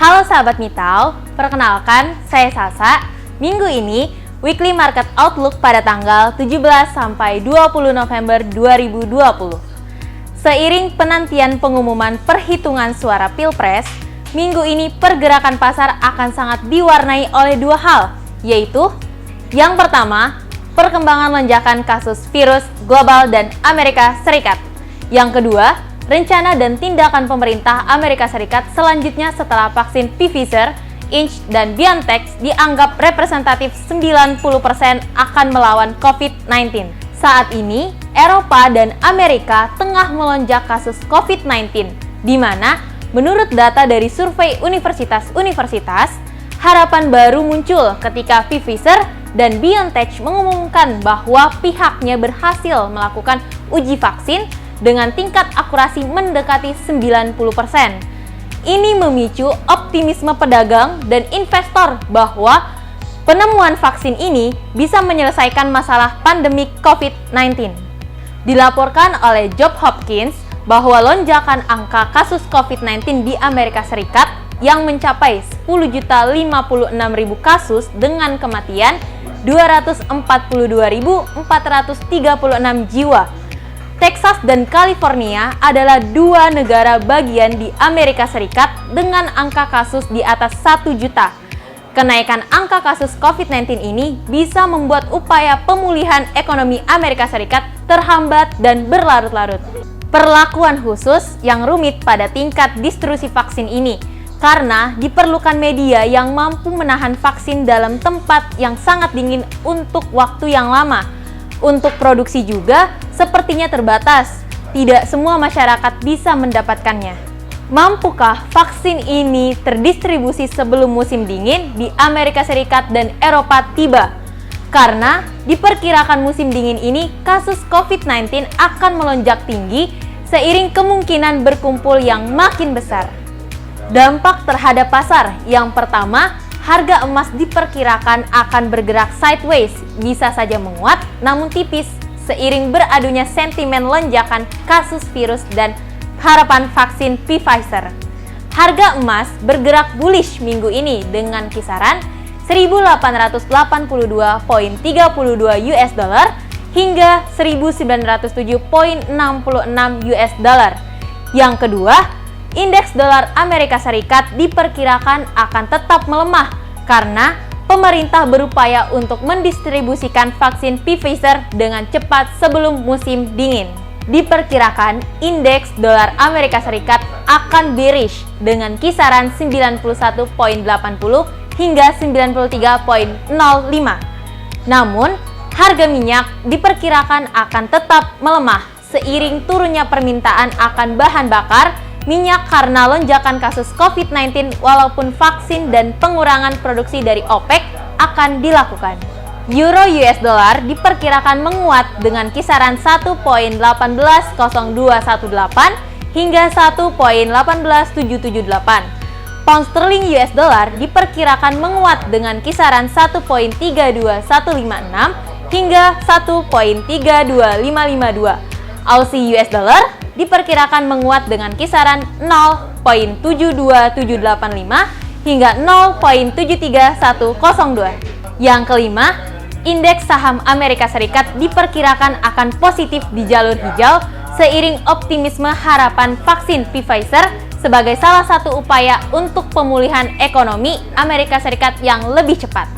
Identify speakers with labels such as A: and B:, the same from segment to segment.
A: Halo sahabat Mitau, perkenalkan saya Sasa. Minggu ini Weekly Market Outlook pada tanggal 17 sampai 20 November 2020. Seiring penantian pengumuman perhitungan suara Pilpres, minggu ini pergerakan pasar akan sangat diwarnai oleh dua hal, yaitu yang pertama, perkembangan lonjakan kasus virus global dan Amerika Serikat. Yang kedua, rencana dan tindakan pemerintah Amerika Serikat selanjutnya setelah vaksin Pfizer, Inch, dan BioNTech dianggap representatif 90% akan melawan COVID-19. Saat ini, Eropa dan Amerika tengah melonjak kasus COVID-19, di mana menurut data dari survei universitas-universitas, harapan baru muncul ketika Pfizer dan BioNTech mengumumkan bahwa pihaknya berhasil melakukan uji vaksin dengan tingkat akurasi mendekati 90%. Ini memicu optimisme pedagang dan investor bahwa penemuan vaksin ini bisa menyelesaikan masalah pandemi COVID-19. Dilaporkan oleh Johns Hopkins bahwa lonjakan angka kasus COVID-19 di Amerika Serikat yang mencapai 10.056.000 kasus dengan kematian 242.436 jiwa. Texas dan California adalah dua negara bagian di Amerika Serikat dengan angka kasus di atas 1 juta. Kenaikan angka kasus COVID-19 ini bisa membuat upaya pemulihan ekonomi Amerika Serikat terhambat dan berlarut-larut. Perlakuan khusus yang rumit pada tingkat distribusi vaksin ini karena diperlukan media yang mampu menahan vaksin dalam tempat yang sangat dingin untuk waktu yang lama. Untuk produksi juga sepertinya terbatas, tidak semua masyarakat bisa mendapatkannya. Mampukah vaksin ini terdistribusi sebelum musim dingin di Amerika Serikat dan Eropa tiba? Karena diperkirakan musim dingin ini kasus COVID-19 akan melonjak tinggi seiring kemungkinan berkumpul yang makin besar. Dampak terhadap pasar yang pertama, harga emas diperkirakan akan bergerak sideways, bisa saja menguat namun tipis seiring beradunya sentimen lonjakan kasus virus dan harapan vaksin Pfizer. Harga emas bergerak bullish minggu ini dengan kisaran 1.882.32 US dollar hingga 1.907.66 US dollar. Yang kedua, indeks dolar Amerika Serikat diperkirakan akan tetap melemah karena pemerintah berupaya untuk mendistribusikan vaksin Pfizer dengan cepat sebelum musim dingin. Diperkirakan indeks dolar Amerika Serikat akan bearish dengan kisaran 91.80 hingga 93.05. Namun, harga minyak diperkirakan akan tetap melemah seiring turunnya permintaan akan bahan bakar minyak karena lonjakan kasus COVID-19 walaupun vaksin dan pengurangan produksi dari OPEC akan dilakukan. Euro US dollar diperkirakan menguat dengan kisaran 1.18018 hingga 1.18778. Pound sterling US dollar diperkirakan menguat dengan kisaran 1.32156 hingga 1.32552. Aussie US dollar diperkirakan menguat dengan kisaran 0.72785 hingga 0.73102. Yang kelima, indeks saham Amerika Serikat diperkirakan akan positif di jalur hijau seiring optimisme harapan vaksin Pfizer sebagai salah satu upaya untuk pemulihan ekonomi Amerika Serikat yang lebih cepat.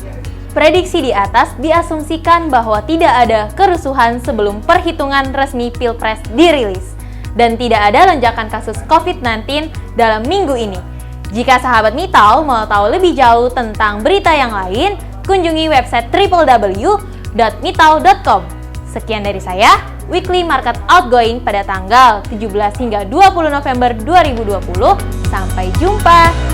A: Prediksi di atas diasumsikan bahwa tidak ada kerusuhan sebelum perhitungan resmi Pilpres dirilis dan tidak ada lonjakan kasus COVID-19 dalam minggu ini. Jika sahabat Mitau mau tahu lebih jauh tentang berita yang lain, kunjungi website www.mitau.com. Sekian dari saya, Weekly Market Outgoing pada tanggal 17 hingga 20 November 2020. Sampai jumpa!